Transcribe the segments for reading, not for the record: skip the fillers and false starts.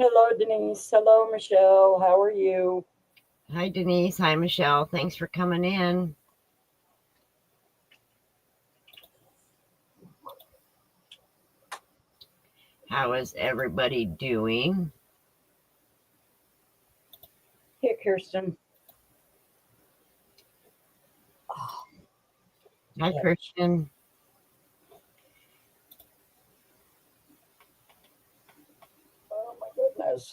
Hello, Denise. Hello, Michelle. How are you? Hi, Denise. Hi, Michelle. Thanks for coming in. How is everybody doing? Hey, Kirsten. Oh, Hi, yeah. Christian. Oh, my goodness.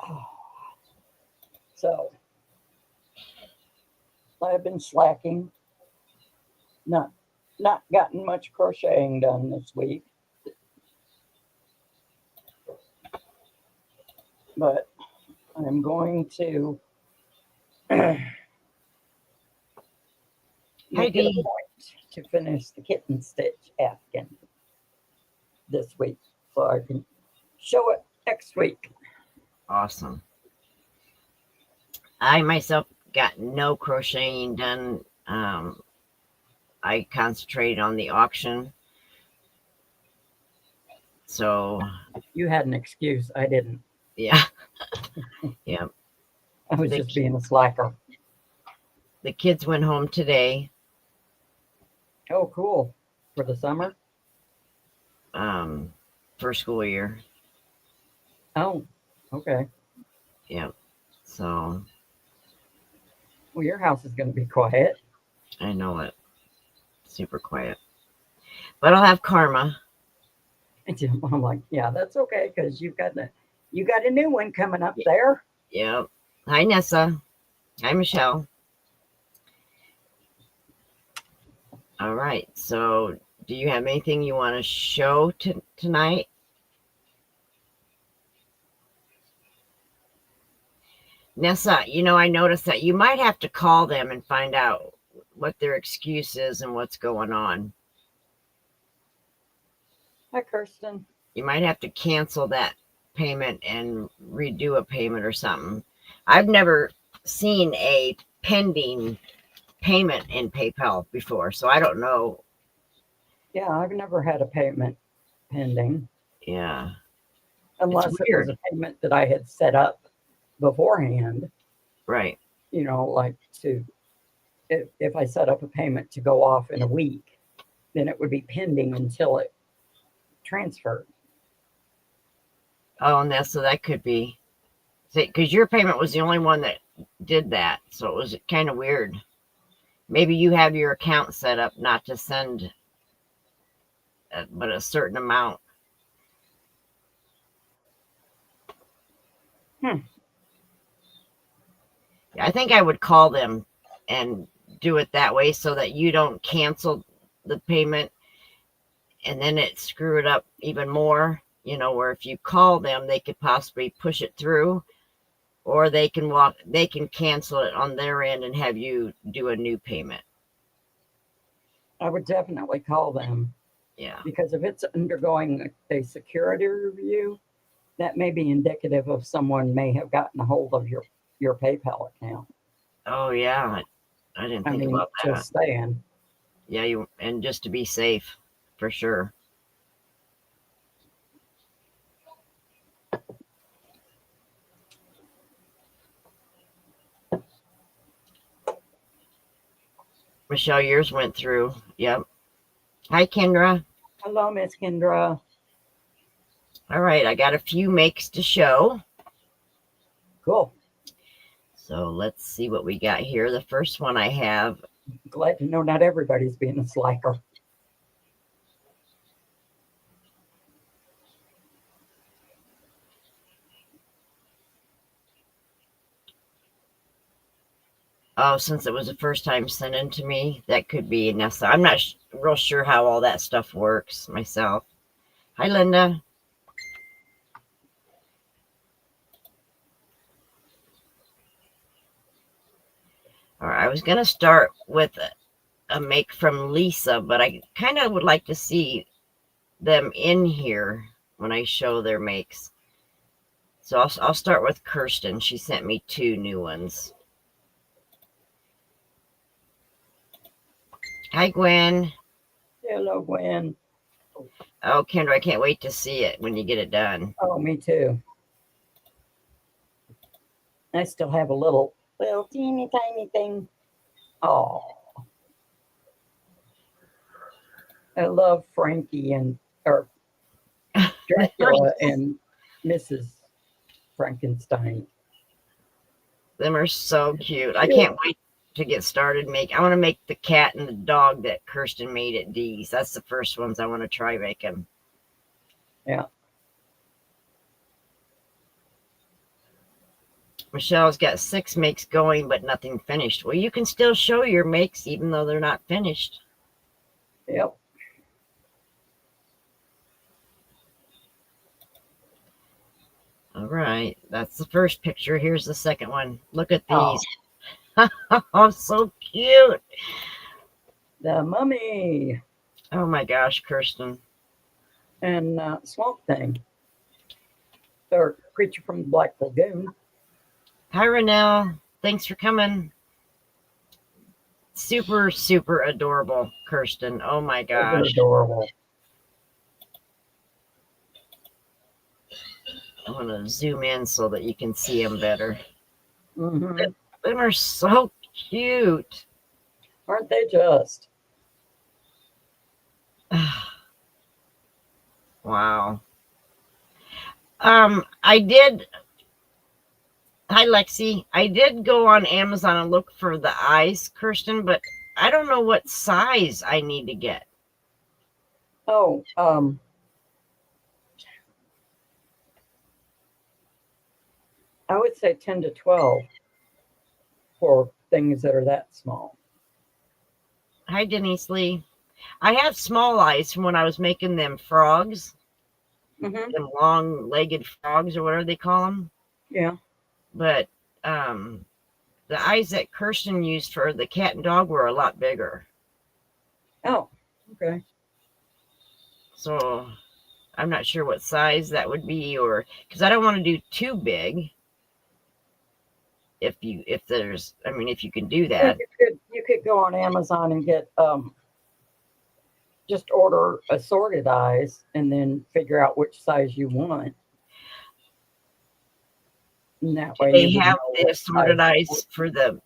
Oh, so, I've been slacking. Not, not gotten much crocheting done this week, but I'm going to Hi, make it a Dee. point to finish the kitten stitch afghan this week so I can show it next week. Awesome. I myself got no crocheting done. I concentrated on the auction. So, You had an excuse. I didn't. yeah, yeah. I was The, just being a slacker. the kids went home today Oh, cool. For the summer? um, for school year. Oh, okay. Yeah. So, Well, your house is going to be quiet. I know it. Super quiet. But I'll have karma. And I'm like, yeah, that's okay because you got a new one coming up there. Yeah. Hi, Nessa. Hi, Michelle. All right. So, do you have anything you want to show tonight? Nessa, I noticed that you might have to call them and find out what their excuse is and what's going on. Hi, Kirsten. You might have to cancel that payment and redo a payment or something. I've never seen a pending payment in PayPal before, so I don't know. Yeah, I've never had a payment pending Yeah, it's unless it was weird. a payment that I had set up beforehand, Right. like if I set up a payment to go off in a week, then it would be pending until it transferred. Oh, Nessa, that could be. Because your payment was the only one that did that, so it was kind of weird. Maybe you have your account set up not to send, but a certain amount. Hmm. I think I would call them and do it that way so that you don't cancel the payment and then it screw it up even more. Where if you call them, they could possibly push it through, or they can cancel it on their end and have you do a new payment. I would definitely call them Yeah. because if it's undergoing a security review, that may be indicative of someone may have gotten a hold of your PayPal account. Oh yeah. I didn't I think mean, about that. just saying. Yeah, and just to be safe, for sure. Michelle, yours went through. Yep. Hi, Kendra. Hello, Miss Kendra. All right, I got a few makes to show. Cool. So let's see what we got here. The first one I have. Glad to know not everybody's being a slacker. Oh, since it was the first time sent in to me, that could be Nessa. I'm not real sure how all that stuff works myself. Hi, Linda. All right, I was going to start with a make from Lisa, but I kind of would like to see them in here when I show their makes. So I'll start with Kirsten. She sent me two new ones. Hi, Gwen. Hello, Gwen. Oh, Kendra, I can't wait to see it when you get it done. Oh, me too. I still have a little teeny tiny thing. Oh, I love Frankie and or Dracula and Mrs. Frankenstein. Them are so cute. I Cute. can't wait to get started. I want to make the cat and the dog that Kirsten made at Dee's. That's the first ones I want to try making. Yeah. Michelle's got 6 makes going, but nothing finished. Well, you can still show your makes even though they're not finished. Yep. All right, that's the first picture. Here's the second one. Look at Oh, these. Oh, so cute. the mummy Oh my gosh, Kirsten. and Swamp Thing. Or creature from the Black Lagoon. Hi, Renelle. Thanks for coming. Super, super adorable, Kirsten. Oh my They're gosh. adorable. I want to zoom in so that you can see them better. Hmm. Them are so cute. Aren't they just? Wow. I did. Hi, Lexi. I did go on Amazon and look for the eyes, Kirsten, but I don't know what size I need to get. Oh, I would say 10 to 12 for things that are that small. Hi, Denise Lee. I have small eyes from when I was making them frogs, Hmm. them long-legged frogs or whatever they call them. Yeah. But the eyes that Kirsten used for the cat and dog were a lot bigger. Oh, okay. So I'm not sure what size that would be, or because I don't want to do too big. If you can do Well, that. you could go on Amazon and get just order assorted eyes and then figure out which size you want. And that way They you would have know the what assorted size. eyes for the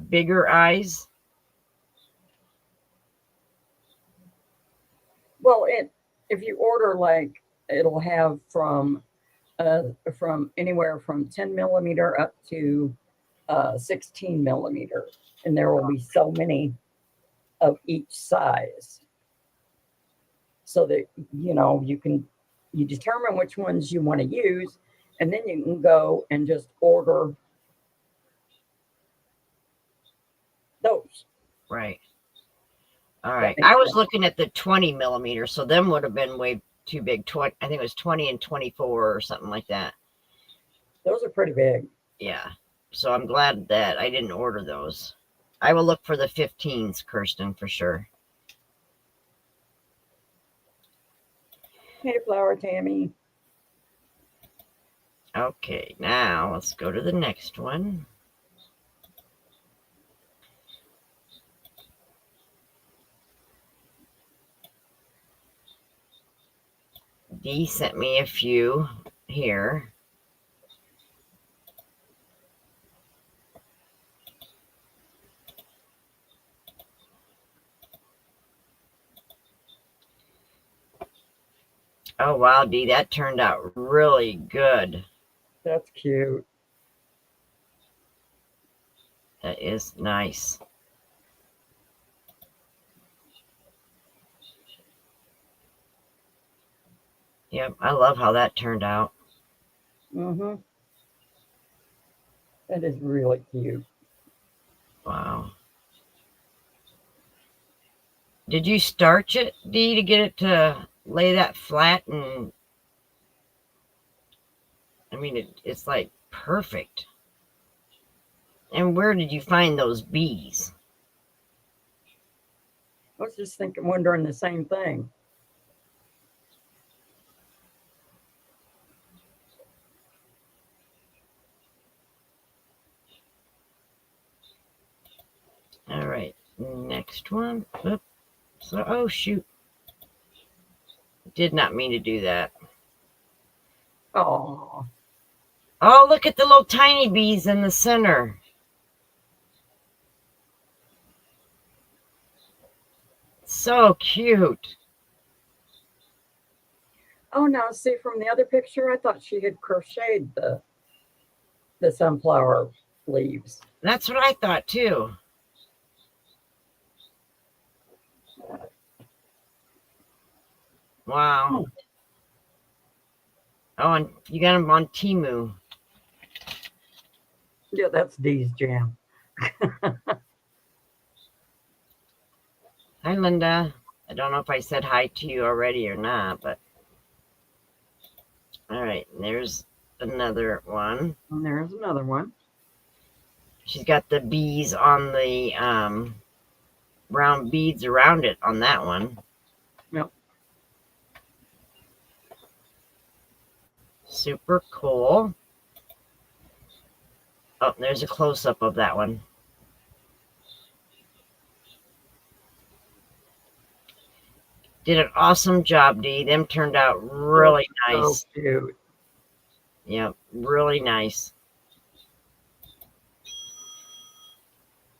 bigger eyes. Well, if you order like it'll have from anywhere from 10 millimeter up to 16 millimeter, and there will be so many of each size, so that you determine which ones you want to use, and then you can go and just order those. Right. All That right. makes I was sense. looking at the 20 millimeter, so them would have been way too big. I think it was 20 and 24 or something like that. Those are pretty big. Yeah. So I'm glad that I didn't order those. I will look for the 15s, Kirsten, for sure. Hey, Flower Tammy. Okay, now let's go to the next one. Dee sent me a few here. Oh, wow, Dee, that turned out really good. That's cute. That is nice. Yep, I love how that turned out. Mm-hmm. That is really cute. Wow. Did you starch it, Dee, to get it to lay that flat? And I mean, it's like perfect. And where did you find those bees? I was just wondering the same thing. All right. Next one. Oops. So, oh shoot. Did not mean to do that. Oh, Oh, look at the little tiny bees in the center. So cute. oh, now see from the other picture, I thought she had crocheted the sunflower leaves. That's what I thought too. Wow. Oh, and you got them on Temu. Yeah, that's Dee's jam. Hi, Linda. I don't know if I said hi to you already or not, but all right. There's another one. And there's another one. She's got the bees on the round beads around it on that one. Yep. Super cool. Oh, there's a close-up of that one. Did an awesome job, Dee. Them turned out really nice. So cute. Yep, really nice.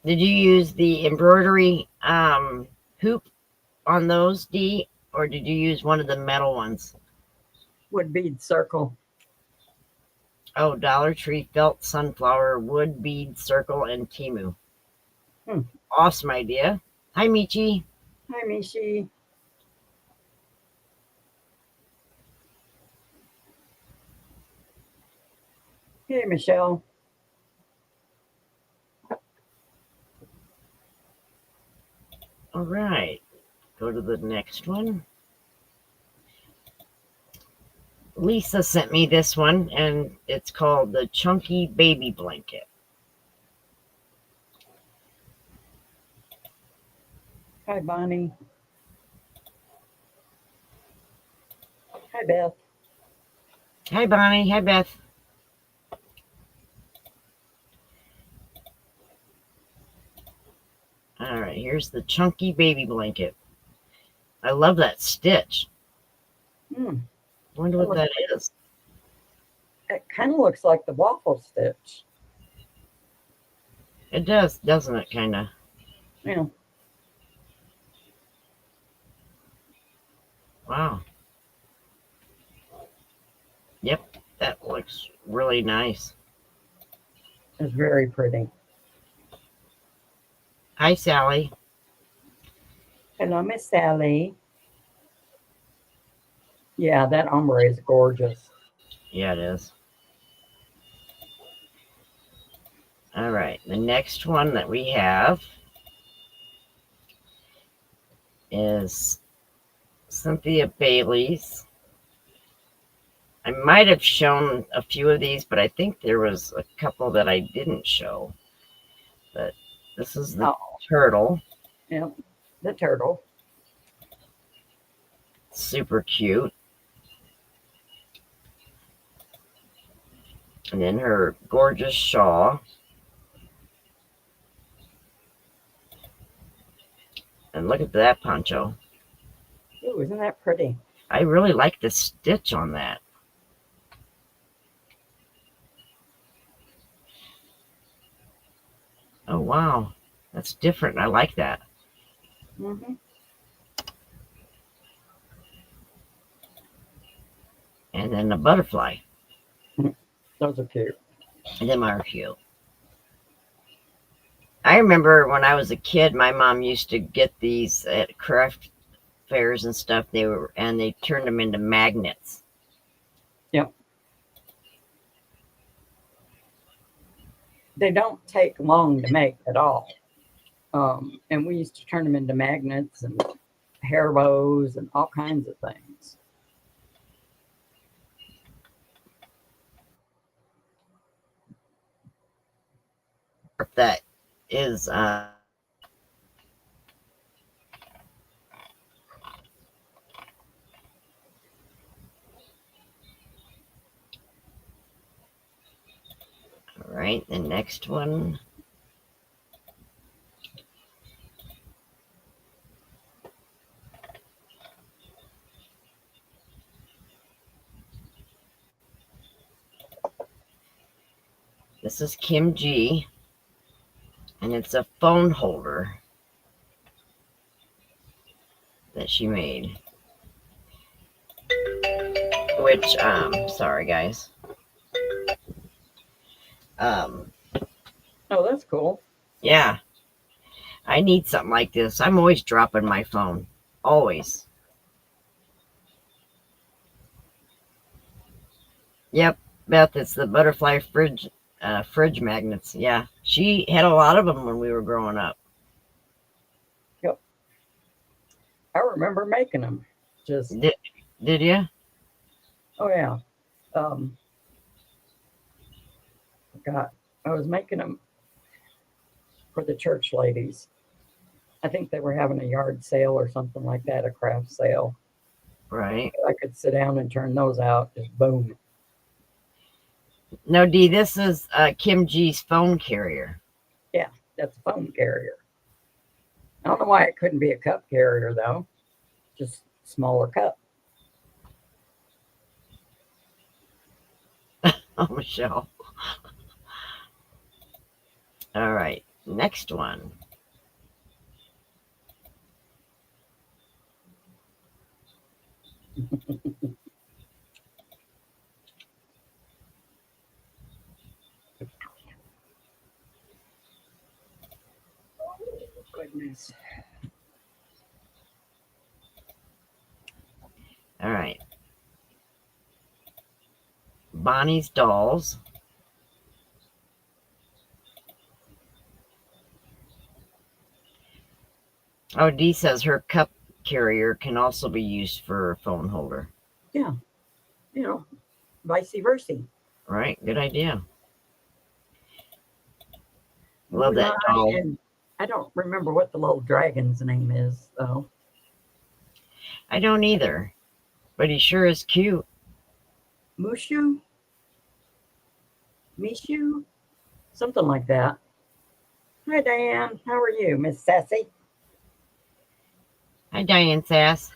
Did you use the embroidery hoop on those, Dee, or did you use one of the metal ones? Wood bead circle. Oh, Dollar Tree felt sunflower wood bead circle and Temu. Awesome idea. Hi, Michi. Hi, Mishi. Hey, Michelle. All right, go to the next one. Lisa sent me this one, and it's called the Chunky Baby Blanket. Hi, Bonnie. Hi, Beth. Hi, Bonnie. Hi, Beth. All right, here's the Chunky Baby Blanket. I love that stitch. Wonder what that is. It kind of looks like the waffle stitch. It does, doesn't it, kind of? Yeah. Wow. Yep, that looks really nice. It's very pretty. Hi, Sally. Hello, Miss Sally. Yeah, that ombre is gorgeous. Yeah, it is. All right, the next one that we have is Cynthia Bailey's. I might have shown a few of these, but I think there was a couple that I didn't show. But this is the turtle. Yep, the turtle. Super cute. And then her gorgeous shawl. And look at that poncho. Ooh, isn't that pretty? I really like the stitch on that. Oh, wow. That's different. I like that. Mm-hmm. And then the butterfly. Those are cute. Them are cute. I remember when I was a kid, my mom used to get these at craft fairs and stuff. They turned them into magnets. Yep. They don't take long to make at all. And we used to turn them into magnets and hair bows and all kinds of things. That is all right, the next one This is Kim G. And it's a phone holder that she made. Which, sorry guys. Oh, that's cool. Yeah. I need something like this. I'm always dropping my phone. Always. Yep, Beth, it's the butterfly fridge magnets. Yeah, she had a lot of them when we were growing up. Yep. I remember making them. Just, Did you? oh yeah. God, I was making them for the church ladies. I think they were having a yard sale or something like that, a craft sale. Right. I could sit down and turn those out, just boom. No, Dee, this is Kim G's phone carrier. Yeah, that's a phone carrier. I don't know why it couldn't be a cup carrier though, just smaller cup. Oh, Michelle. All right, next one. Goodness. All right. Bonnie's Dolls. Oh, Dee says her cup carrier can also be used for a phone holder. Yeah, vice versa. Right, good idea. Love Moving that on, doll. and I don't remember what the little dragon's name is though. I don't either, but he sure is cute. Mushu? Mishu? Something like that. Hi, Diane. How are you, Miss Sassy? Hi, Diane Sass.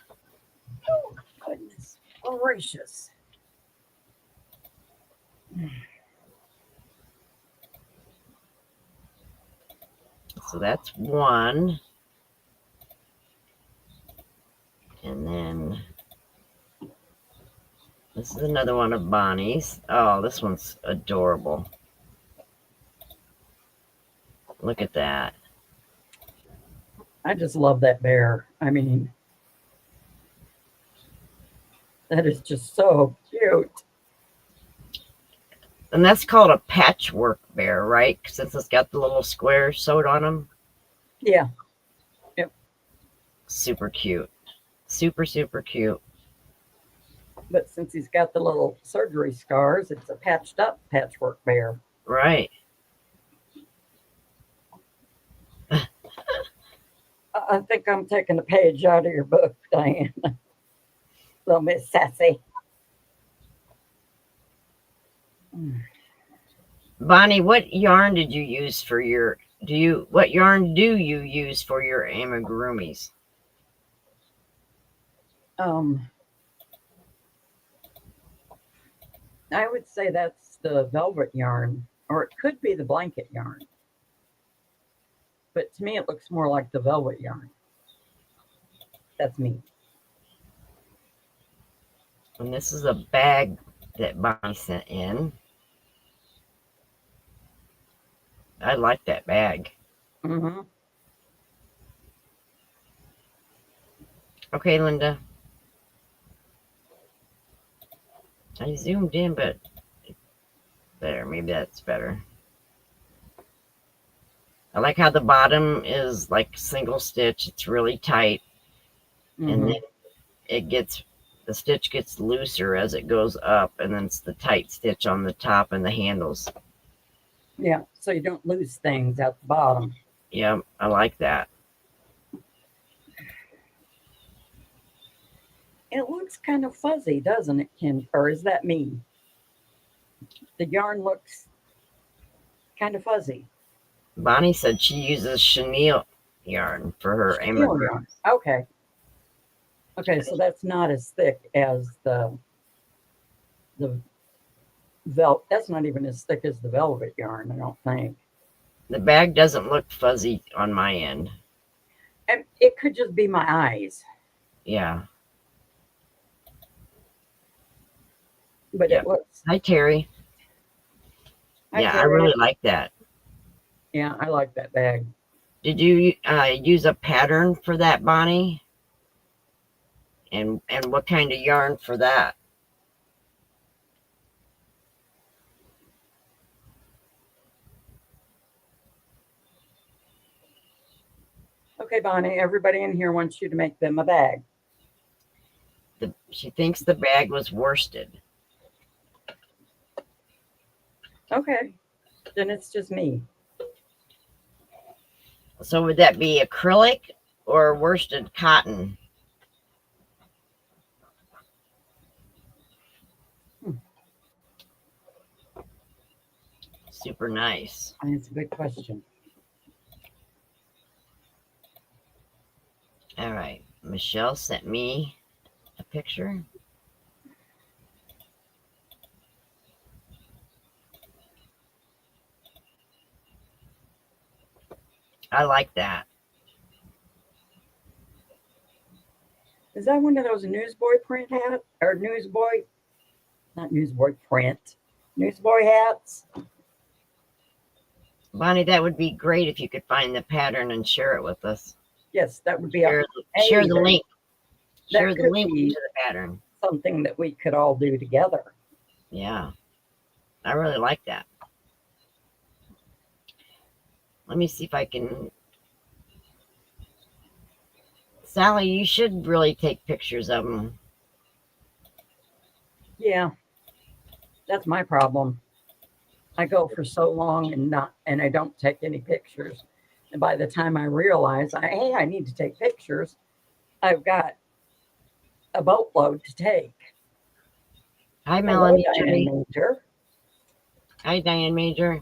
Oh, goodness gracious. So that's one. And then this is another one of Bonnie's. Oh, this one's adorable. Look at that. I just love that bear. I mean, that is just so cute. And that's called a patchwork bear, right? Since it's got the little squares sewed on them. Yeah. Super cute. Super, super cute. But since he's got the little surgery scars, it's a patched up patchwork bear. Right. I think I'm taking a page out of your book, Diane. Little Miss Sassy. Bonnie, what yarn did you use for your what yarn do you use for your amigurumis? I would say that's the velvet yarn, or it could be the blanket yarn. But to me, it looks more like the velvet yarn. That's me. And this is a bag that Bonnie sent in. I like that bag. Mm-hmm. Okay, Linda. I zoomed in, but there, maybe that's better. I like how the bottom is like single stitch. It's really tight. Mm-hmm. And then the stitch gets looser as it goes up, and then it's the tight stitch on the top and the handles. Yeah, so you don't lose things at the bottom. Yeah, I like that. It looks kind of fuzzy, doesn't it, Kim? Or is that me? The yarn looks kind of fuzzy. Bonnie said she uses chenille yarn for her Chenille amigurumi. yarn. Okay. Okay, so that's not as thick as the That's not even as thick as the velvet yarn, I don't think. The bag doesn't look fuzzy on my end. And it could just be my eyes, Yeah. but Yeah. it looks. Hi, Terry. Hi, Yeah, I Terry. really like that. Yeah, I like that bag. Did you use a pattern for that, Bonnie? And what kind of yarn for that? Okay, Bonnie, everybody in here wants you to make them a bag. She thinks the bag was worsted. Okay, then it's just me. So would that be acrylic or worsted cotton? Super nice. That's a good question. All right. Michelle sent me a picture. I like that. Is that one of those newsboy print hat or newsboy? Not newsboy print. Newsboy hats. Bonnie, that would be great if you could find the pattern and share it with us. Yes, that would be Share the amazing. link. That Share the could link be to the pattern. something that we could all do together. Yeah. I really like that. Let me see if I can. Sally, you should really take pictures of them. Yeah, that's my problem. I go for so long and I don't take any pictures. And by the time I realize, hey, I need to take pictures, I've got a boatload to take. Hi, Hello, Melanie Diane J. Major. Hi, Diane Major.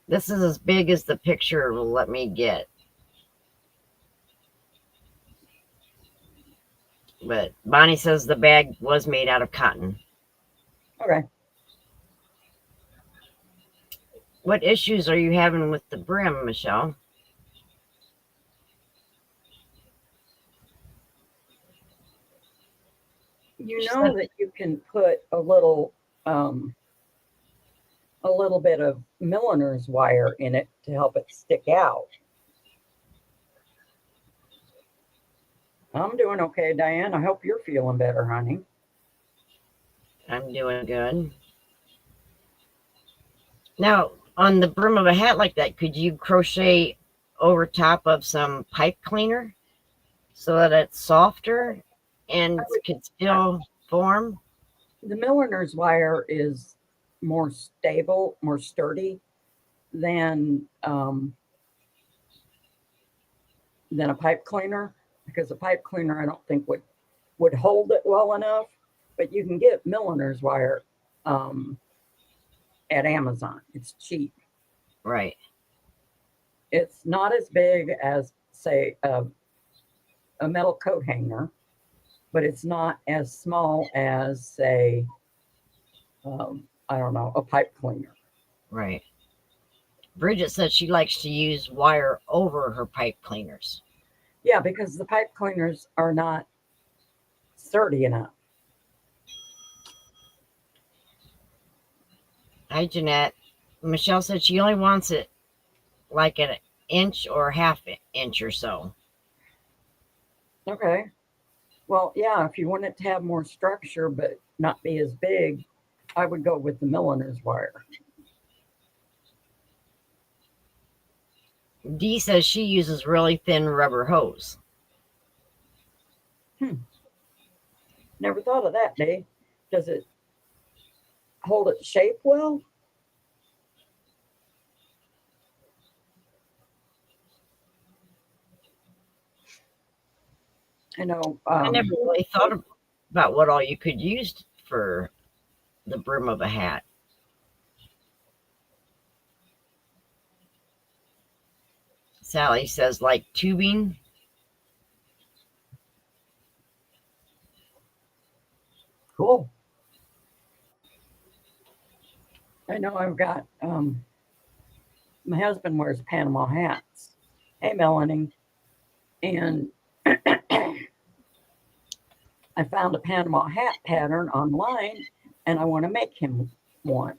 This is as big as the picture will let me get. But Bonnie says the bag was made out of cotton. Okay. What issues are you having with the brim, Michelle? You know that you can put a little bit of milliner's wire in it to help it stick out. I'm doing okay, Diane. I hope you're feeling better, honey. I'm doing good. Now, on the brim of a hat like that, could you crochet over top of some pipe cleaner so that it's softer and could still form? The milliner's wire is more stable, more sturdy than a pipe cleaner because a pipe cleaner I don't think would hold it well enough. But you can get milliner's wire at Amazon. It's cheap. Right. It's not as big as say a metal coat hanger, but it's not as small as say I don't know, a pipe cleaner. Right. Bridget said she likes to use wire over her pipe cleaners. Yeah, because the pipe cleaners are not sturdy enough. Hi, Jeanette. Michelle said she only wants it like an inch or half inch or so. Okay. Well, yeah, if you want it to have more structure but not be as big, I would go with the milliner's wire. Dee says she uses really thin rubber hose. Never thought of that, Dave. Does it hold its shape well? I know. I never really thought about what all you could use for the brim of a hat. Sally says like tubing. Cool. I know I've got, my husband wears Panama hats. Hey, Melanie. And I found a Panama hat pattern online and I want to make him one.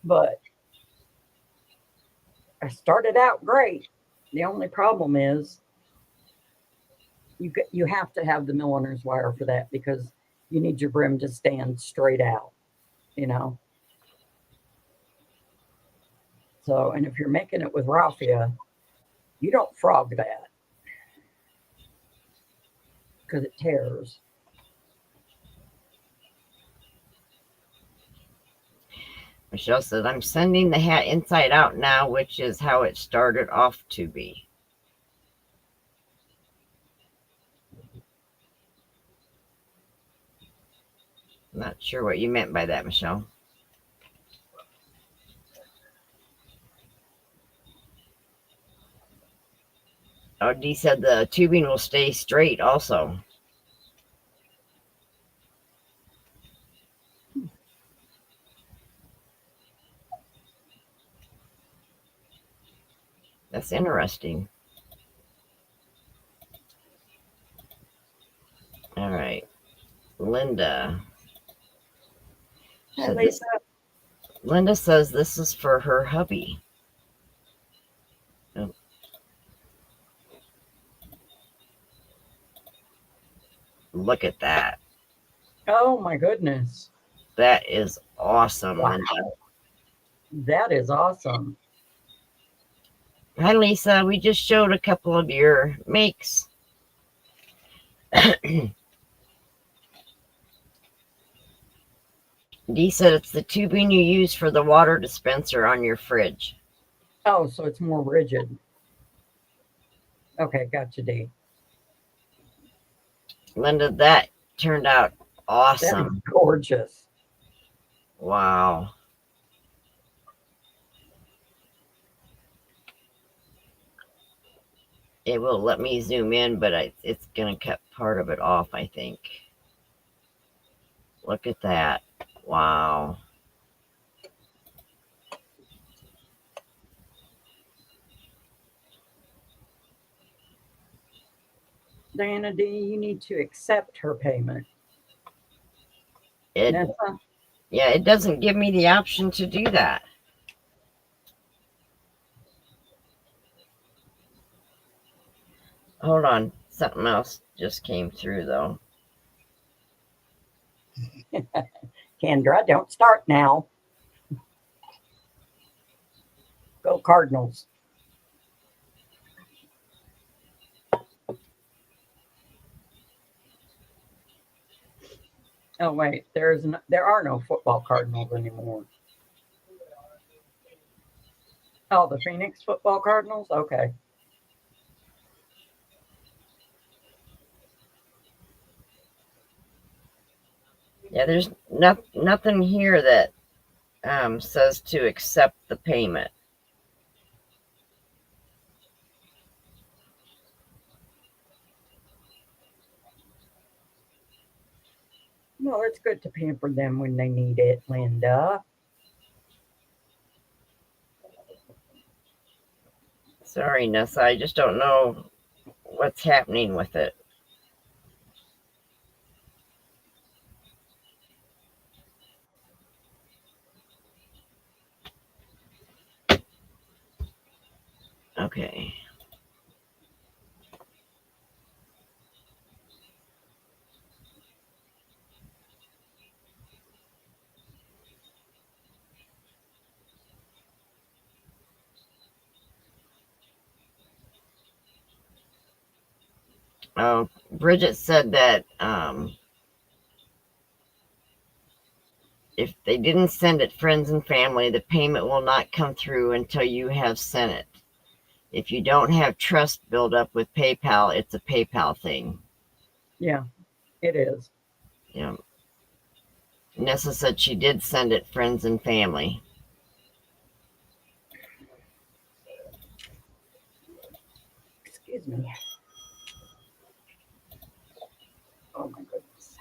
But I started out great. The only problem is you have to have the milliner's wire for that because you need your brim to stand straight out, you know. So, and if you're making it with raffia, you don't frog that because it tears. Michelle says, I'm sending the hat inside out now, which is how it started off to be. Not sure what you meant by that, Michelle. Oh, Dee said the tubing will stay straight also. That's interesting. All right. Linda. Hey, So Lisa. Linda says this is for her hubby. Oh. Look at that. Oh my goodness. That is awesome, Wow. Linda. That is awesome. Hi, Lisa. We just showed a couple of your makes. Dee said it's the tubing you use for the water dispenser on your fridge. Oh, so it's more rigid. Okay, gotcha, D. Linda, that turned out That is awesome. gorgeous. Wow. It will let me zoom in, but it's going to cut part of it off, I think. Look at that. Wow. Diana D, you need to accept her payment. It, Nessa? yeah, it doesn't give me the option to do that. Hold on. Something else just came through, though. Kendra, don't start now. Go Cardinals. Oh wait, there are no football Cardinals anymore. Oh, the Phoenix football Cardinals? Okay. Yeah, there's nothing here that says to accept the payment. No, it's good to pamper them when they need it, Linda. Sorry, Nessa, I just don't know what's happening with it. Okay. Oh, Bridget said that if they didn't send it friends and family, the payment will not come through until you have sent it. If you don't have trust build up with PayPal, it's a PayPal thing. Yeah, it is. Yeah. Nessa said she did send it friends and family. Excuse me. Oh my goodness.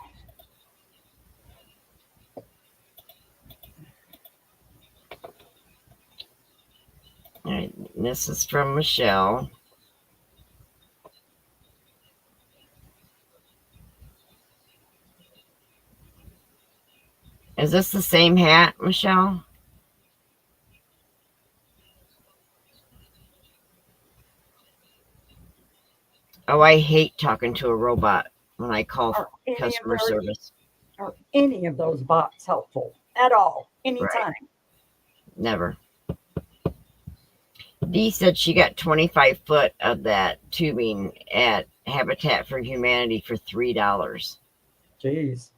All right, this is from Michelle. Is this the same hat, Michelle? Oh, I hate talking to a robot when I call Are any of customer those, service. are any of those bots helpful at all? Anytime? Right. Never. Dee said she got 25 foot of that tubing at Habitat for Humanity for $3. Jeez.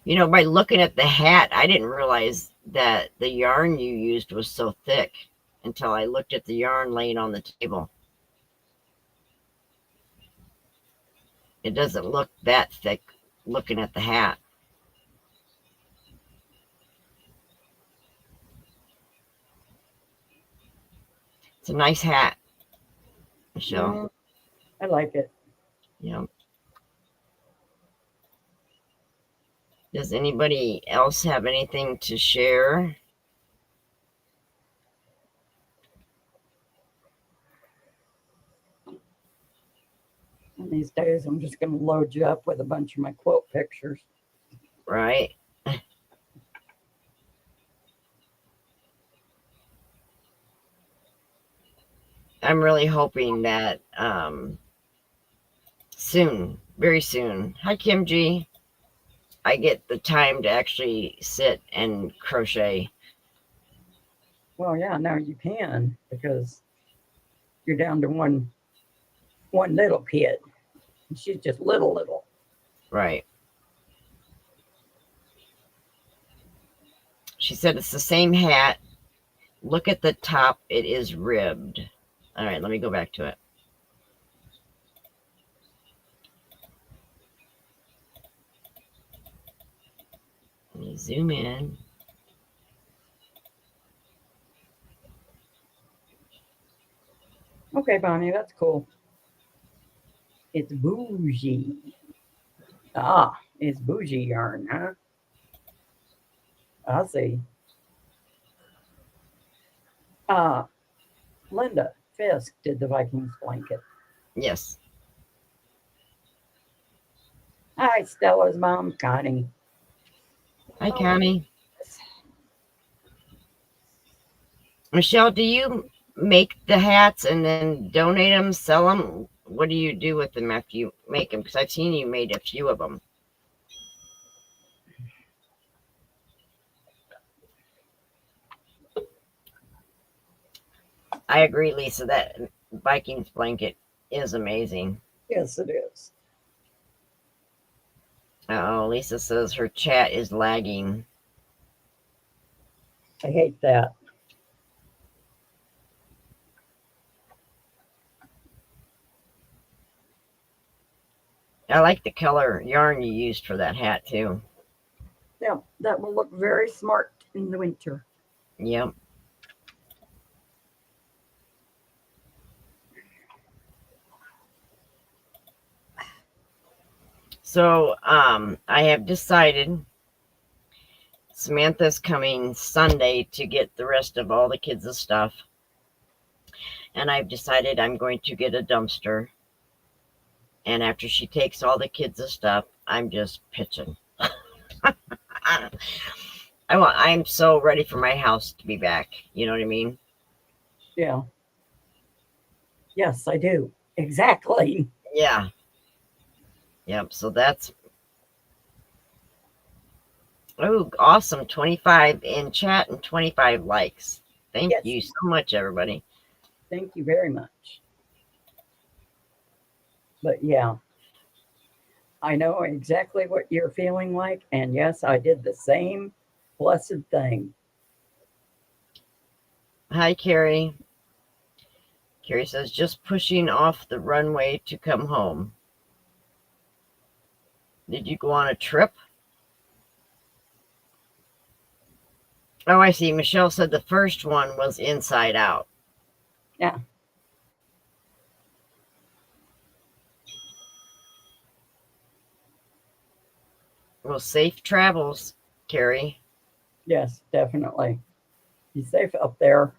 You know, by looking at the hat, I didn't realize that the yarn you used was so thick until I looked at the yarn laying on the table. It doesn't look that thick looking at the hat. It's a nice hat, Michelle. Mm, I like it. Yeah. Does anybody else have anything to share? And these days, I'm just going to load you up with a bunch of my quilt pictures. Right? I'm really hoping that soon, very soon. Hi, Kim G. I get the time to actually sit and crochet. Well, yeah, now you can because you're down to one little kid. And she's just little. Right. She said it's the same hat. Look at the top. It is ribbed. All right, let me go back to it. Let me zoom in. Okay, Bonnie, that's cool. It's bougie. Ah, it's bougie yarn, huh? I see. Linda Fisk did the Vikings blanket. Yes. Hi, Stella's mom, Connie. Hi, Connie. Michelle, do you make the hats and then donate them, sell them? What do you do with them after you make them? Because I've seen you made a few of them. I agree, Lisa, that Vikings blanket is amazing. Yes, it is. Oh, Lisa says her chat is lagging. I hate that. I like the color yarn you used for that hat too. Yeah, that will look very smart in the winter. Yep. So I have decided Samantha's coming Sunday to get the rest of all the kids' stuff. And I've decided I'm going to get a dumpster. And after she takes all the kids' stuff, I'm just pitching. I'm so ready for my house to be back. You know what I mean? Yeah. Yes, I do. Exactly. Yeah. Yep. So that's awesome. 25 in chat and 25 likes. Thank Yes. you so much, everybody. Thank you very much. But yeah, I know exactly what you're feeling like. And yes, I did the same blessed thing. Hi, Carrie. Carrie says, just pushing off the runway to come home. Did you go on a trip? Oh, I see. Michelle said the first one was Inside Out. Yeah. Well, safe travels, Carrie. Yes, definitely. Be safe up there.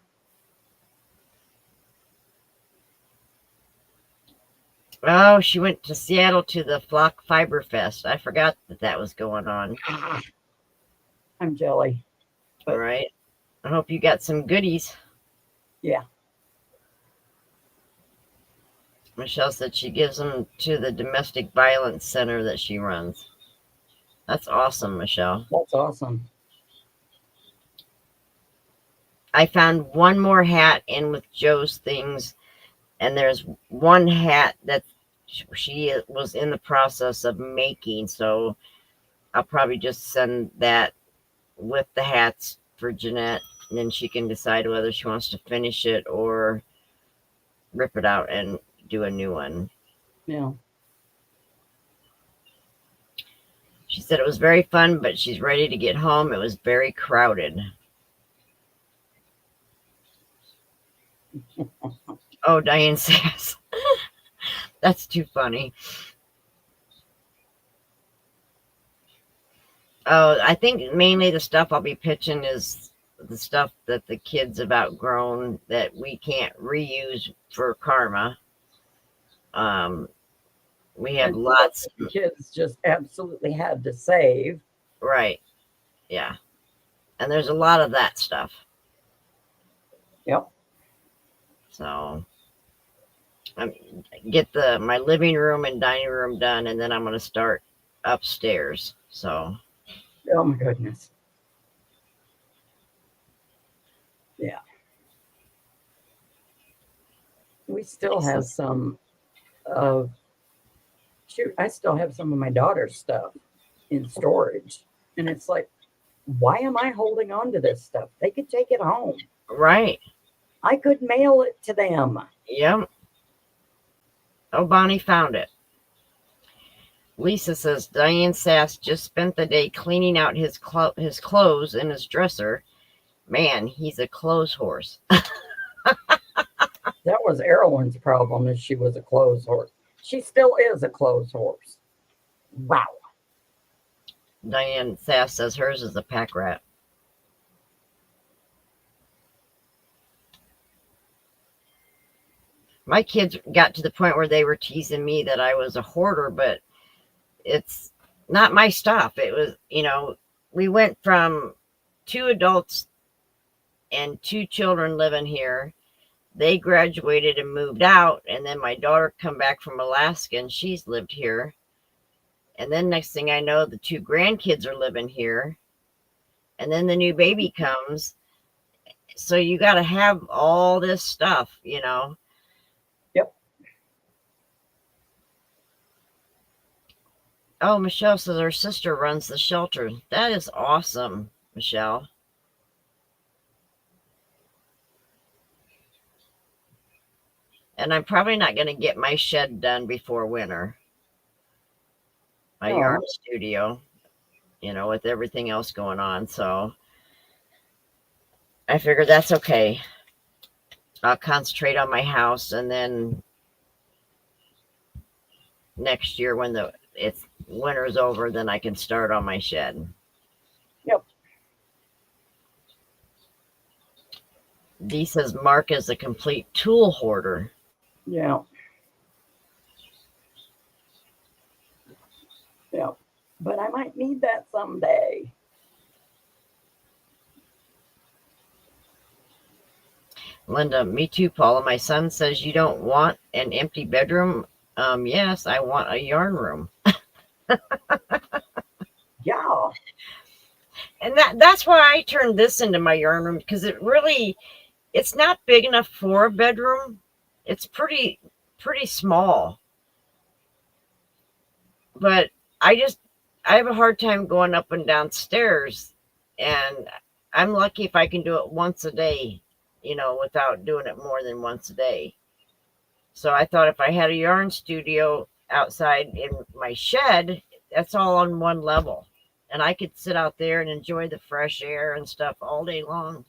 Oh, she went to Seattle to the Flock Fiber Fest. I forgot that that was going on. I'm jelly. All But right. I hope you got some goodies. yeah, Michelle said she gives them to the domestic violence center that she runs. That's awesome, Michelle. that's awesome. I found one more hat in with Joe's things, and there's one hat that she was in the process of making, so I'll probably just send that with the hats for Jeanette, and then she can decide whether she wants to finish it or rip it out and do a new one. Yeah. She said it was very fun, but she's ready to get home. It was very crowded. Oh, Diane says. That's too funny. Oh, I think mainly the stuff I'll be pitching is the stuff that the kids have outgrown that we can't reuse for karma. We have And lots. the kids just absolutely had to save. Right. Yeah. And there's a lot of that stuff. Yep. So get my living room and dining room done, and then I'm going to start upstairs. So Oh my goodness. Yeah. We still have some of shoot, I still have some of my daughter's stuff in storage. And it's like, why am I holding on to this stuff? They could take it home. right. I could mail it to them. Yep. Oh, Bonnie found it. Lisa says Diane Sass just spent the day cleaning out his clothes in his dresser. Man, he's a clothes horse. That was Erwin's problem is she was a clothes horse. She still is a clothes horse. Wow. Diane Sass says hers is a pack rat. My kids got to the point where they were teasing me that I was a hoarder, but it's not my stuff. It was, we went from 2 adults and 2 children living here. They graduated and moved out, and then my daughter come back from Alaska and she's lived here. And then next thing I know, the 2 grandkids are living here. And then the new baby comes. So you got to have all this stuff. Yep. Oh, Michelle says her sister runs the shelter. That is awesome, Michelle. And I'm probably not going to get my shed done before winter. My yarn studio, with everything else going on. So I figured that's okay. I'll concentrate on my house, and then next year when winter's over, then I can start on my shed. Yep. Dee says Mark is a complete tool hoarder. Yeah. Yeah. But I might need that someday. Linda, me too, Paula. My son says you don't want an empty bedroom. Yes, I want a yarn room. Yeah. And that's why I turned this into my yarn room, because it's not big enough for a bedroom. It's pretty small. But I have a hard time going up and down stairs, and I'm lucky if I can do it once a day, without doing it more than once a day. So I thought if I had a yarn studio outside in my shed, that's all on one level. And I could sit out there and enjoy the fresh air and stuff all day long.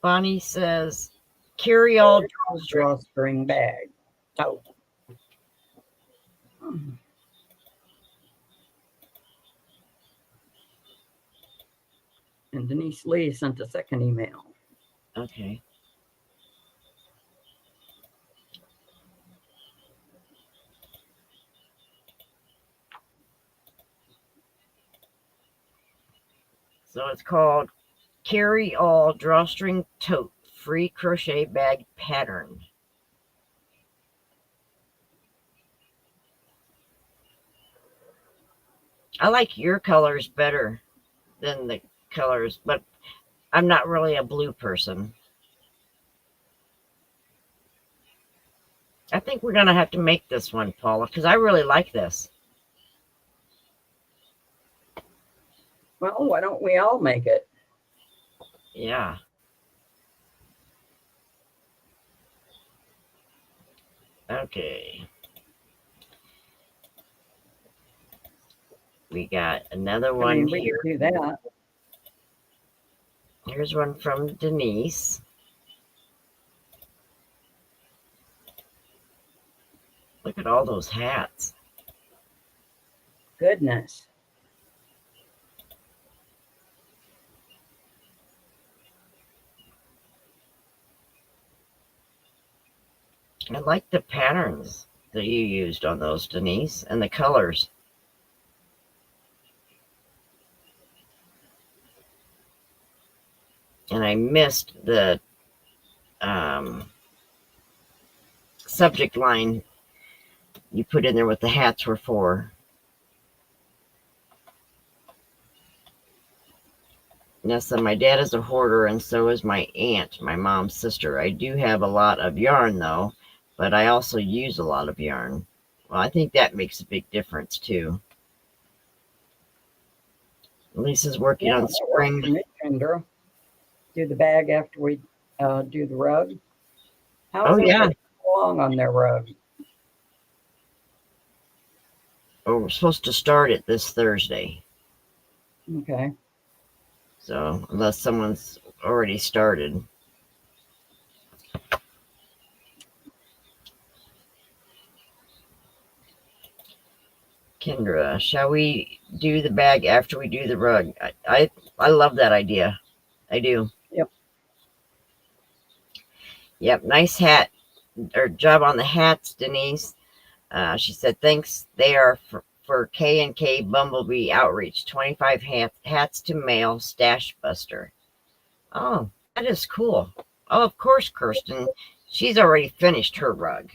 Bonnie says, carry all drawstring bag. Oh. And Denise Lee sent a second email. Okay. So it's called Carry All Drawstring Tote Free Crochet Bag Pattern. I like your colors better than the colors, but I'm not really a blue person. I think we're going to have to make this one, Paula, because I really like this. Well, why don't we all make it? Yeah. Okay. We got another one we here. could do that. Here's one from Denise. Look at all those hats. Goodness. I like the patterns that you used on those, Denise, and the colors. And I missed the subject line you put in there what the hats were for. Yes, so my dad is a hoarder, and so is my aunt, my mom's sister. I do have a lot of yarn, though, but I also use a lot of yarn. Well, I think that makes a big difference, too. Lisa's working on spring. Kendra. Do the bag after we do the rug. Oh, yeah. Long on their rug. Oh, we're supposed to start it this Thursday. Okay. So, unless someone's already started. Kendra, shall we do the bag after we do the rug? I love that idea. I do. Yep. Yep, nice hat, or job on the hats, Denise. She said, thanks. They are for K&K Bumblebee Outreach. 25 hats to mail, Stash Buster. Oh, that is cool. Oh, of course, Kirsten. She's already finished her rug.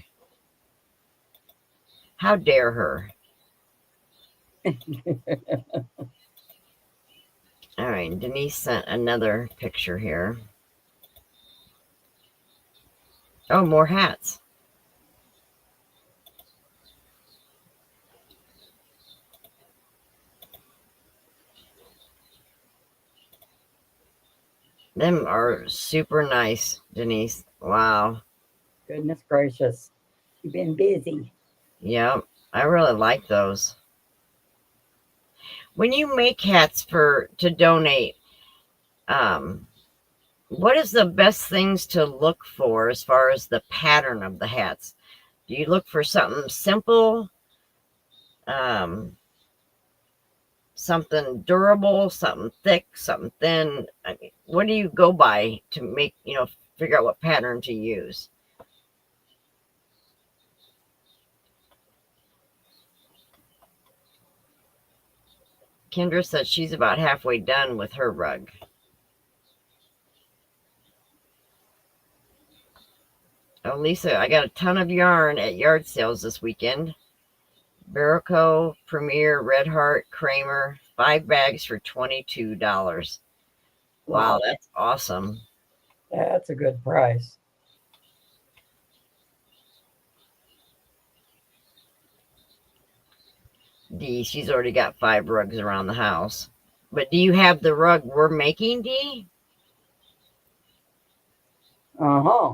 How dare her? All right, Denise sent another picture here. Oh, more hats. Them are super nice, Denise. Wow. Goodness gracious. You've been busy. Yeah, I really like those. When you make hats to donate, what is the best things to look for as far as the pattern of the hats? Do you look for something simple, something durable, something thick, something thin? I mean, what do you go by to make, figure out what pattern to use? Kendra said she's about halfway done with her rug. Oh, Lisa, I got a ton of yarn at yard sales this weekend. Barrico, Premier, Red Heart, Kramer, 5 bags for $22. Wow, that's awesome. That's a good price. Dee, she's already got 5 rugs around the house. But do you have the rug we're making, Dee? Uh-huh.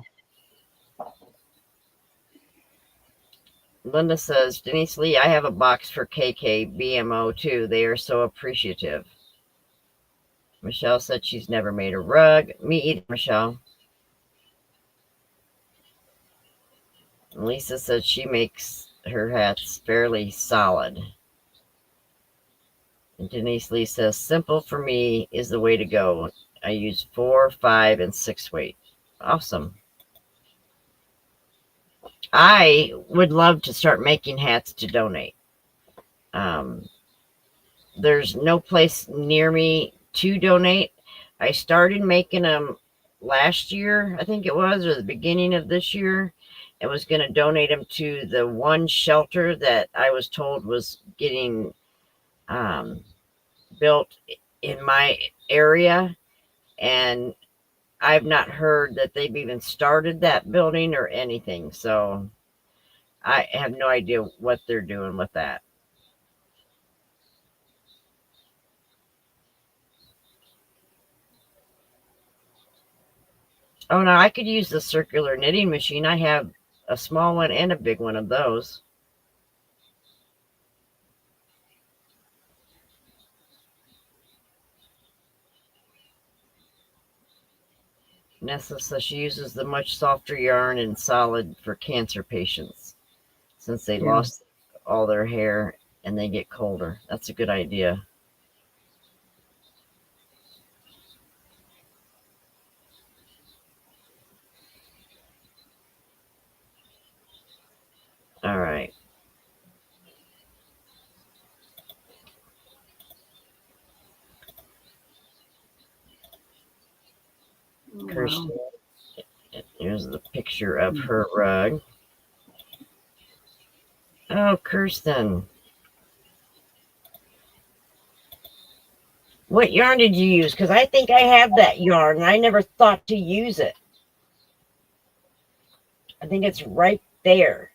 Linda says, Denise Lee, I have a box for KK BMO too. They are so appreciative. Michelle said she's never made a rug. Me either, Michelle. Lisa said she makes her hat's fairly solid. And Denise Lee says, simple for me is the way to go. I use 4, 5, and 6 weight. Awesome. I would love to start making hats to donate. There's no place near me to donate. I started making them last year, I think it was, or the beginning of this year. I was going to donate them to the one shelter that I was told was getting built in my area. And I've not heard that they've even started that building or anything. So I have no idea what they're doing with that. Oh, no, I could use the circular knitting machine. I have a small one and a big one of those. Nessa says she uses the much softer yarn and solid for cancer patients since they lost all their hair and they get colder. That's a good idea. All right. Kirsten, here's the picture of her rug. Oh, Kirsten. What yarn did you use? Because I think I have that yarn and I never thought to use it. I think it's right there.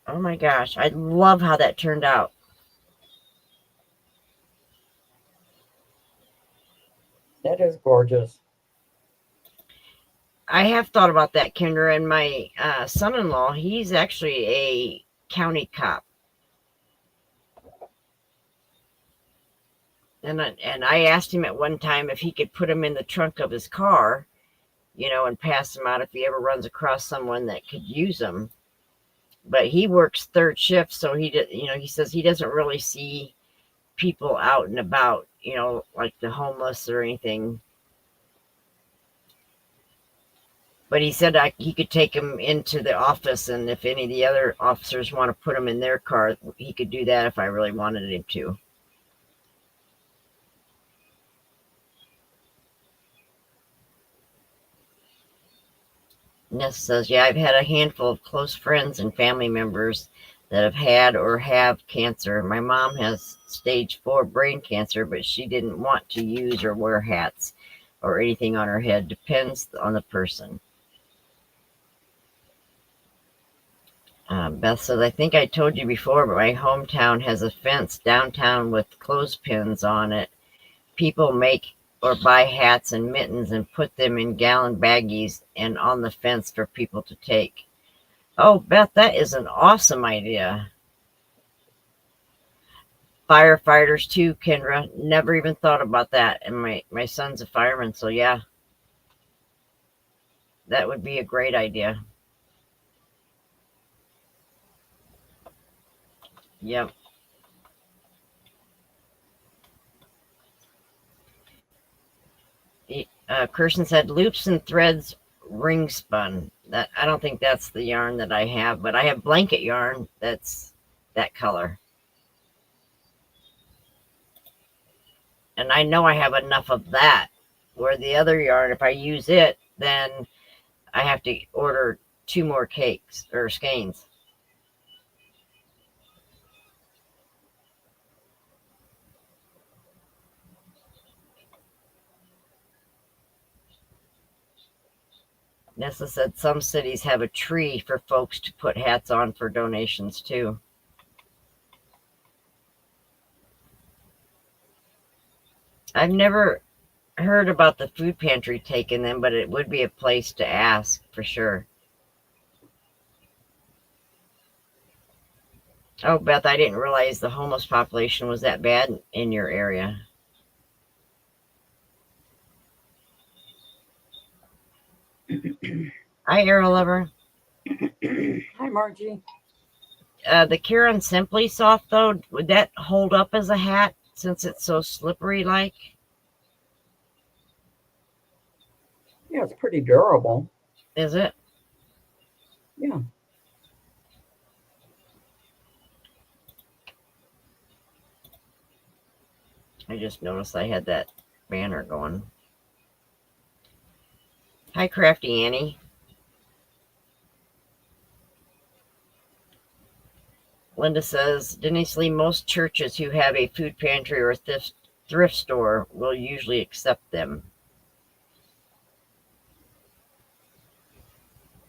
Oh my gosh, I love how that turned out. That is gorgeous. I have thought about that, Kendra, and my son-in-law, he's actually a county cop. And I asked him at one time if he could put them in the trunk of his car, and pass them out if he ever runs across someone that could use them. But he works third shift, so he says he doesn't really see people out and about, like the homeless or anything. But he said he could take them into the office, and if any of the other officers want to put them in their car, he could do that if I really wanted him to. Ness says, yeah, I've had a handful of close friends and family members that have had or have cancer. My mom has stage 4 brain cancer, but she didn't want to use or wear hats or anything on her head. Depends on the person. Beth says, I think I told you before, but my hometown has a fence downtown with clothespins on it. People make or buy hats and mittens and put them in gallon baggies and on the fence for people to take. Oh, Beth, that is an awesome idea. Firefighters too, Kendra. Never even thought about that. And my son's a fireman, so yeah. That would be a great idea. Yep. Kirsten said loops and threads ring spun. That I don't think that's the yarn that I have, but I have blanket yarn that's that color. And I know I have enough of that. Where the other yarn, if I use it, then I have to order 2 more cakes or skeins. Nessa said some cities have a tree for folks to put hats on for donations too. I've never heard about the food pantry taking them, but it would be a place to ask for sure. Oh, Beth, I didn't realize the homeless population was that bad in your area. Hi, Arrow Lover. Hi, Margie. The Karen Simply Soft, though, would that hold up as a hat since it's so slippery like? Yeah, it's pretty durable. Is it? Yeah. I just noticed I had that banner going. Hi, Crafty Annie. Linda says, Denise Lee, most churches who have a food pantry or thrift store will usually accept them.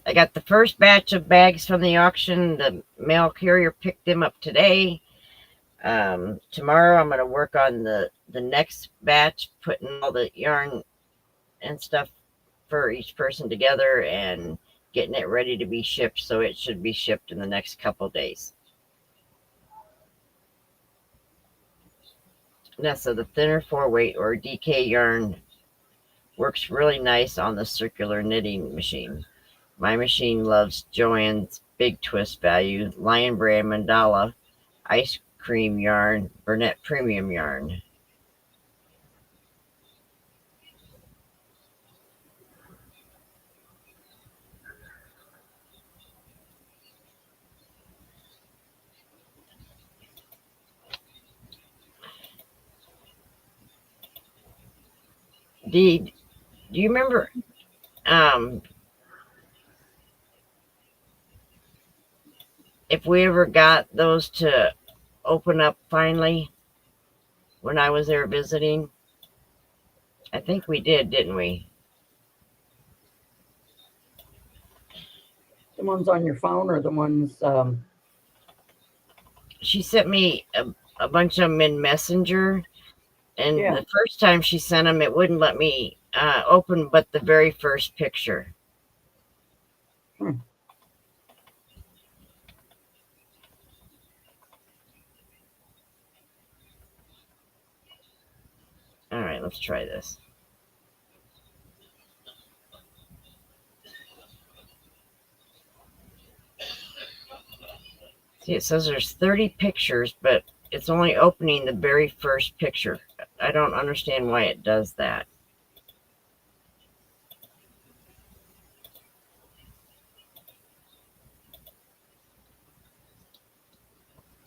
I got the first batch of bags from the auction. The mail carrier picked them up today. Tomorrow I'm going to work on the next batch, putting all the yarn and stuff for each person together and getting it ready to be shipped. So it should be shipped in the next couple days. Nessa, the thinner 4-weight or DK yarn works really nice on the circular knitting machine. My machine loves Joann's Big Twist Value, Lion Brand Mandala, Ice Cream Yarn, Burnett Premium Yarn. Do you remember if we ever got those to open up finally when I was there visiting? I think we did, didn't we? The ones on your phone or the ones, She sent me a bunch of them in Messenger, and Yeah. the first time she sent them, it wouldn't let me open but the very first picture. Hmm. All right, let's try this. See, it says there's 30 pictures, but it's only opening the very first picture. I don't understand why it does that.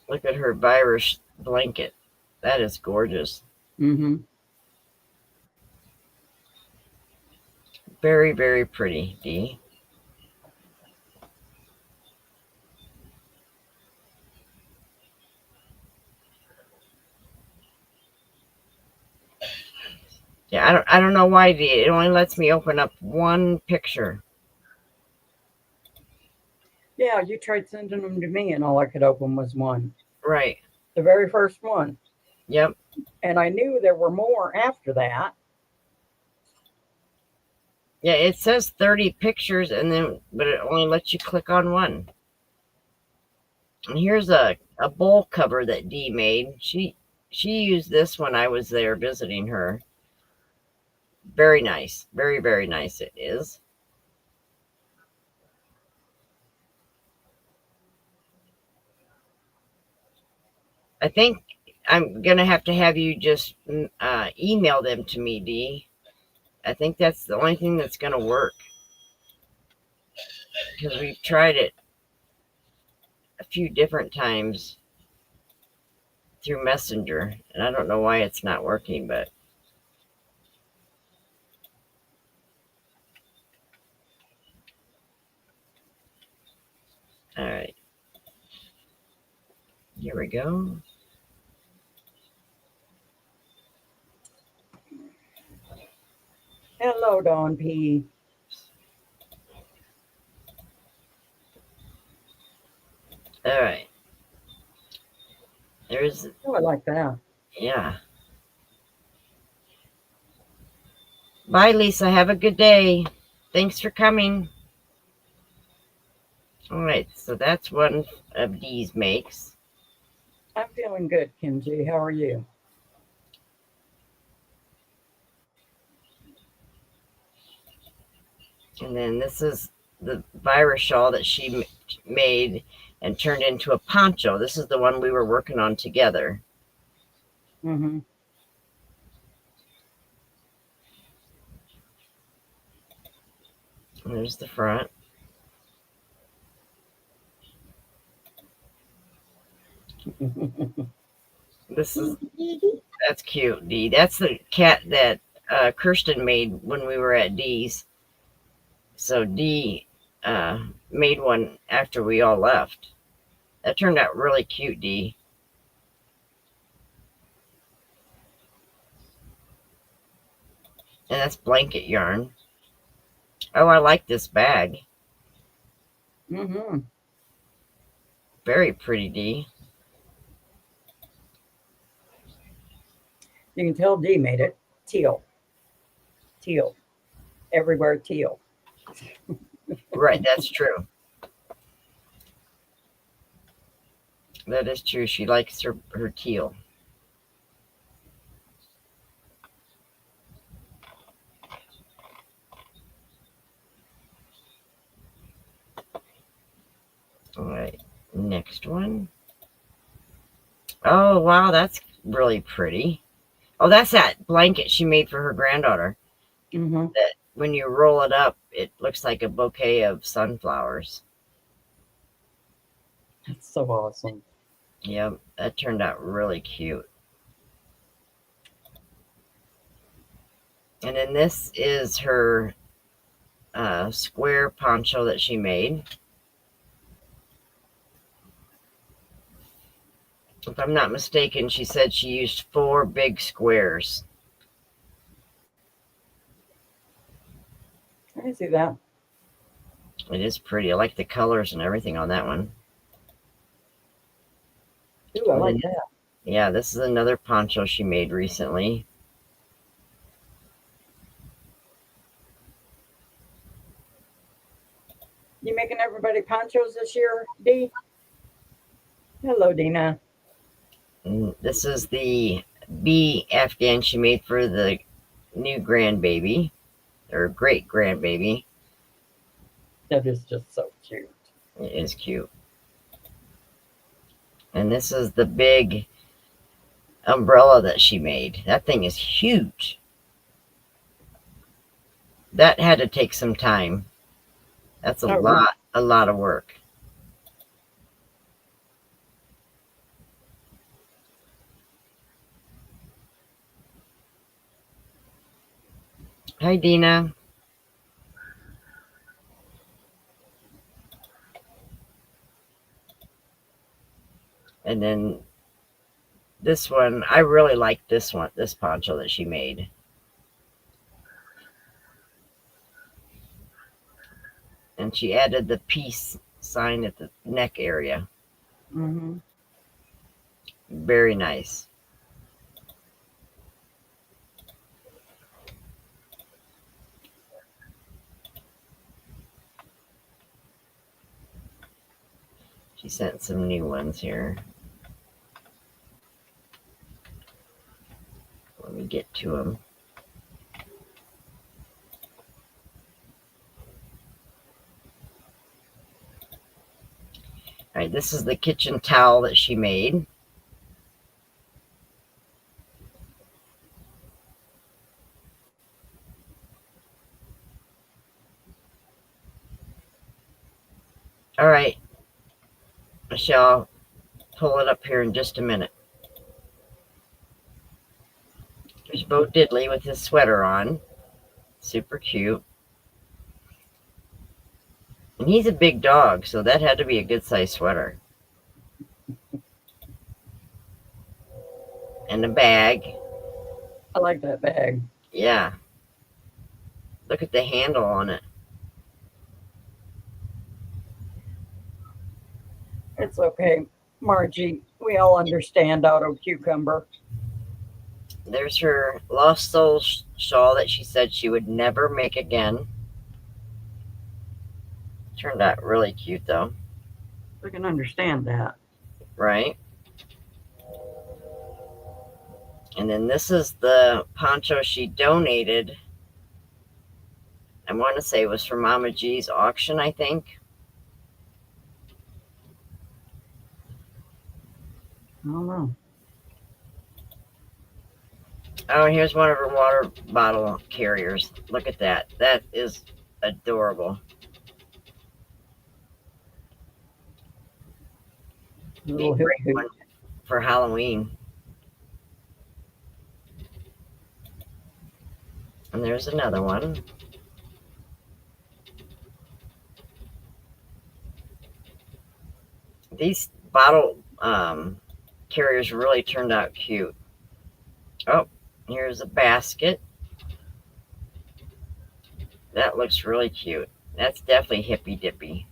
Look at her virus blanket. That is gorgeous. Mm-hmm. Very, very pretty, Dee. Yeah, I don't know why, Dee. It only lets me open up one picture. Yeah, you tried sending them to me and all I could open was one. Right. The very first one. Yep. And I knew there were more after that. Yeah, it says 30 pictures, but it only lets you click on one. And here's a bowl cover that Dee made. She used this when I was there visiting her. Very nice. Very, very nice it is. I think I'm going to have you just email them to me, Dee. I think that's the only thing that's going to work. Because we've tried it a few different times through Messenger. And I don't know why it's not working, but. All right. Here we go. Hello, Dawn P. All right. There's, Oh, I like that. yeah. Bye, Lisa. Have a good day. Thanks for coming. All right, so that's one of Dee's makes. I'm feeling good, Kenji. How are you? And then this is the virus shawl that she made and turned into a poncho. This is the one we were working on together. Mm-hmm. There's the front. That's cute, Dee. That's the cat that Kirsten made when we were at Dee's. So Dee made one after we all left. That turned out really cute, Dee. And that's blanket yarn. Oh, I like this bag. Mm-hmm. Very pretty, Dee. You can tell Dee made it. Teal. Teal. Everywhere teal. Right, that's true. That is true. She likes her teal. All right, next one. Oh, wow, that's really pretty. Oh, that's that blanket she made for her granddaughter. Mm-hmm. That when you roll it up, it looks like a bouquet of sunflowers. That's so awesome. Yep, that turned out really cute. And then this is her square poncho that she made. If I'm not mistaken, she said she used 4 big squares. I can see that. It is pretty. I like the colors and everything on that one. Ooh, I like that. Yeah, this is another poncho she made recently. You making everybody ponchos this year, Dee? Hello, Dina. And this is the bee Afghan she made for the new grandbaby, or great grandbaby. That is just so cute. It is cute. And this is the big umbrella that she made. That thing is huge. That had to take some time. That's Oh, really? a lot of work. Hi, Dina. And then this one, I really like this one, this poncho that she made. And she added the peace sign at the neck area. Mm-hmm. Very nice. She sent some new ones here. Let me get to them. All right, this is the kitchen towel that she made. All right, Michelle, pull it up here in just a minute. There's Bo Diddley with his sweater on. Super cute. And he's a big dog, so that had to be a good size sweater. And a bag. I like that bag. Yeah. Look at the handle on it. It's okay, Margie. We all understand Auto Cucumber. There's her Lost Soul shawl that she said she would never make again. Turned out really cute, though. We can understand that. Right? And then this is the poncho she donated. I want to say it was from Mama G's auction, I think. I don't know. Oh, here's one of her water bottle carriers. Look at that. That is adorable. Be a Little great hoot one hoot. for Halloween. And there's another one. These bottle carriers really turned out cute. Oh, here's a basket. That looks really cute. That's definitely hippy dippy.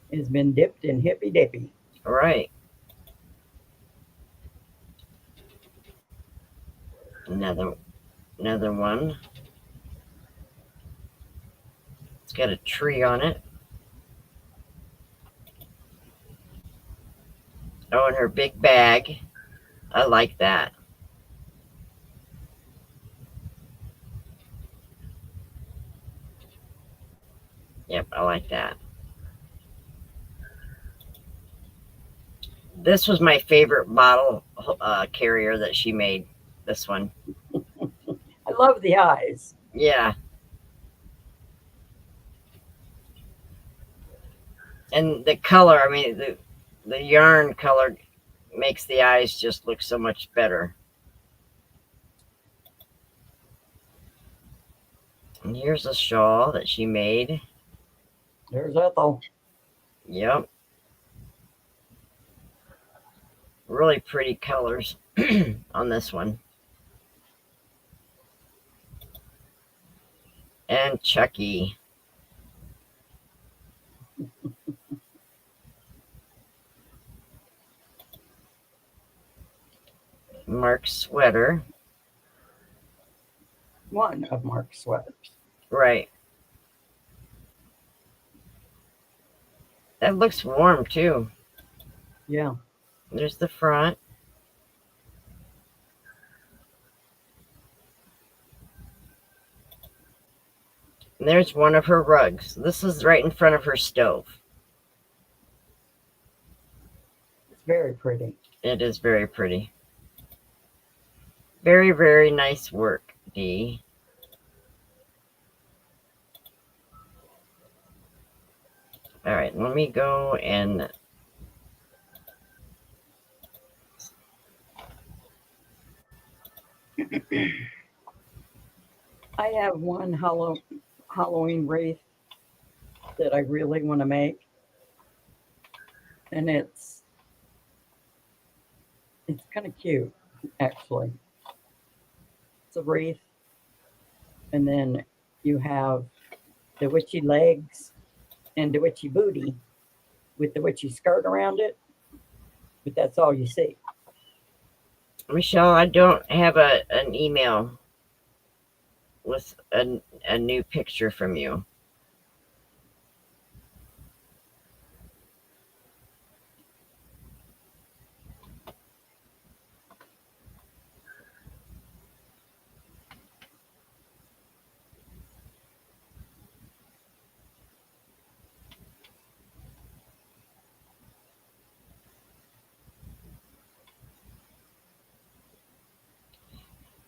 It's been dipped in hippy dippy. All right. Another one. It's got a tree on it. Oh, and her big bag. I like that. Yep, I like that. This was my favorite bottle carrier that she made. This one. I love the eyes. Yeah. And the color, I mean, the yarn color makes the eyes just look so much better. And here's a shawl that she made. There's Ethel. Yep. Really pretty colors on this one. And Chucky. Mark's sweater. One of Mark's sweaters. Right. That looks warm too. Yeah. There's the front. And there's one of her rugs. This is right in front of her stove. It's very pretty. It is very pretty. Very, very nice work, Dee. All right, let me go and I have one Halloween wreath that I really want to make. And it's kind of cute, actually. It's a wreath, and then you have the witchy legs and the witchy booty with the witchy skirt around it, but that's all you see. Michelle, I don't have an email with a new picture from you.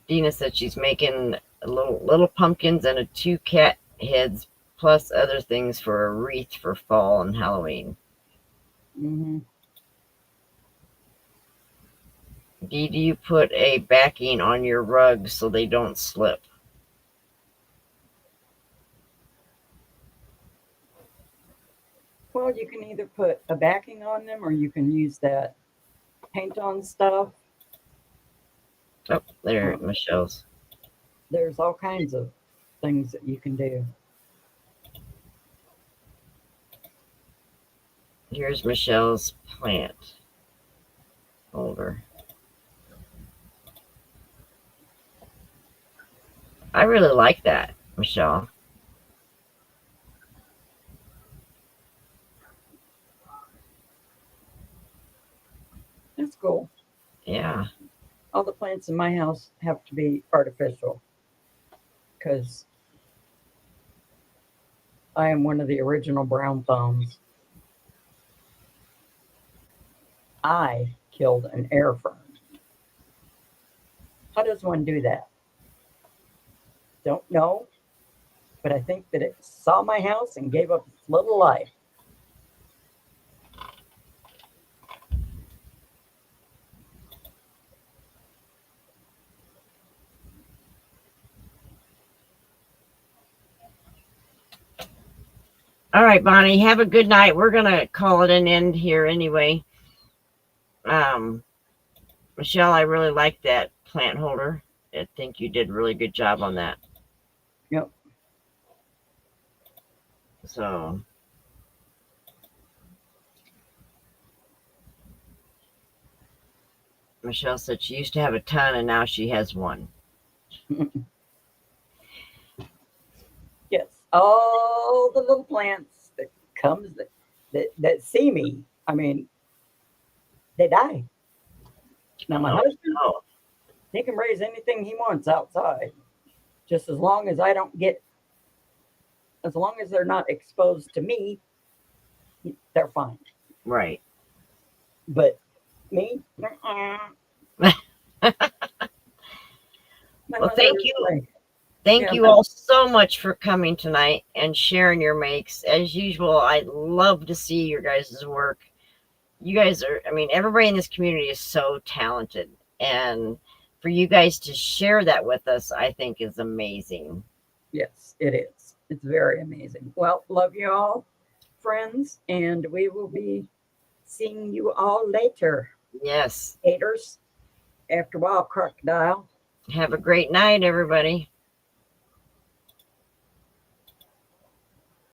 Dina said she's making little pumpkins and a 2 cat heads plus other things for a wreath for fall and Halloween. Hmm. Dee, do you put a backing on your rugs so they don't slip? Well, you can either put a backing on them or you can use that paint on stuff. Oh, there, Um, Michelle's. there's all kinds of things that you can do. Here's Michelle's plant holder. I really like that, Michelle. That's cool. Yeah. All the plants in my house have to be artificial because I am one of the original brown thumbs. I killed an air fern. How does one do that? Don't know, but I think that it saw my house and gave up its little life. All right, Bonnie, have a good night. We're gonna call it an end here anyway. Michelle, I really like that plant holder. I think you did a really good job on that. Yep. So Michelle said she used to have a ton and now she has one. Yes, all the little plants that comes that see me. I mean, they die. Now my husband, Oh, he can raise anything he wants outside, just as long as I don't get, as long as they're not exposed to me, they're fine. right. But me, my Well, mother thank was you. like, Thank yeah, you all so much for coming tonight and sharing your makes. As usual, I love to see your guys' work. You guys are, I mean, everybody in this community is so talented. And for you guys to share that with us, I think is amazing. yes, it is. It's very amazing. Well, love you all, friends, and we will be seeing you all later. Yes. Haters, after a while, crocodile. Have a great night, everybody.